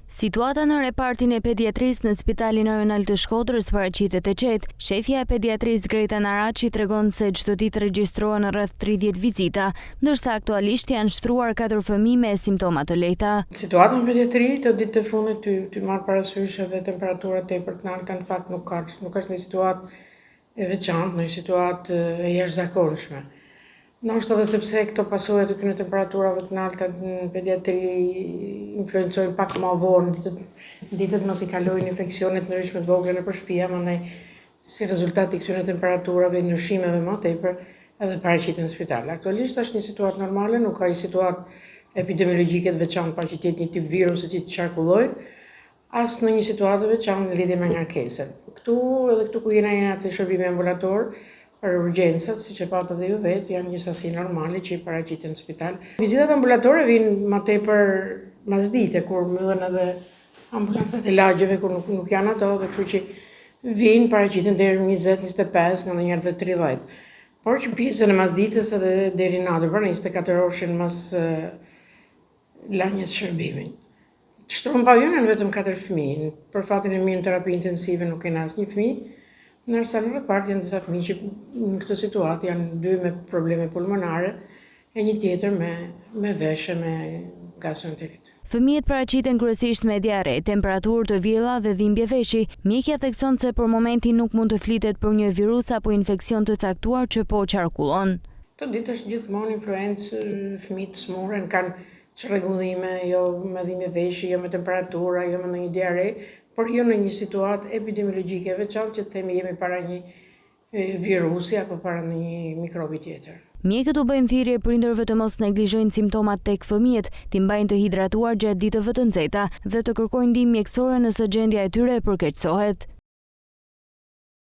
Situata në repartin e pediatrisë në Spitalin Rajonal të Shkodrës paraqitet e qetë. Shefja e pediatrisë Greta Naraçi tregon se çdo ditë regjistrohen rreth 30 vizita, ndërsa aktualisht janë shtruar 4 fëmijë me simptoma të lehta. Situata në pediatri të ditë të fundit ty marr parasysh edhe temperaturat tepër të larta, në fakt nuk është një situatë e veçantë, një situatë e jashtëzakonshme. Ndoshta edhe sepse këto pasojat e këtyre temperaturave të larta në pediatri influencojnë pak më vonë ditët mos i kalojnë infeksionet ndryshme të vogla nëpër shtëpi, mandaj si rezultat i këtyre temperaturave, ndryshimeve më tepër, edhe paraqiten në spital. Aktualisht është një situatë normale, nuk ka një situatë epidemiologjike të veçantë pa që të jetë një tip virusi që të qarkullojë, as në një situatë të veçantë në lidhje me ngarkesën. Këtu ku jena të shërbime ambulator, për urgjencat, siç e patë edhe ju vetë, janë një sasi normale që i paraqiten në spital. Vizitat ambulatore vijnë më tepër masdite, kur mbyllen edhe ambulancat e lagjeve, kur nuk janë ato, dhe kështu që vijnë paraqiten deri në 20, 25, ndonjëherë edhe 30. Por që pjesën e masdites edhe deri natën, pra 24 orëshin mas lanjes shërbimin. Shtruan paviljon janë vetëm 4 fëmijë. Për fatin e mirë në terapi intensive nuk kena asnjë fëmijë. Ndërsa në repart janë disa fëmijë që në këtë situatë janë 2 me probleme pulmonare e një tjetër me veshje me gastroenterit. Fëmijët paraqiten kryesisht me diare, temperaturë të vjella dhe dhimbje veshi. Mjekja thekson se për momentin nuk mund të flitet për një virus apo infeksion të caktuar që po qarkullon. Këtë ditë është gjithmonë influencë, fëmijët smuren, kanë çrregullime, jo me dhimbje veshi, jo me temperatura, jo me ndonjë diare, por jo në një situatë epidemiologjike e veçantë që të themi jemi para një virusi apo para një mikrobi tjetër. Mjekët u bëjnë thirrje prindërve të mos neglizhojnë simptomat tek fëmijët, t'i mbajnë të hidratuar gjatë ditëve të nxehta dhe të kërkojnë ndihmë mjekësore nëse gjendja e tyre e përkeqësohet.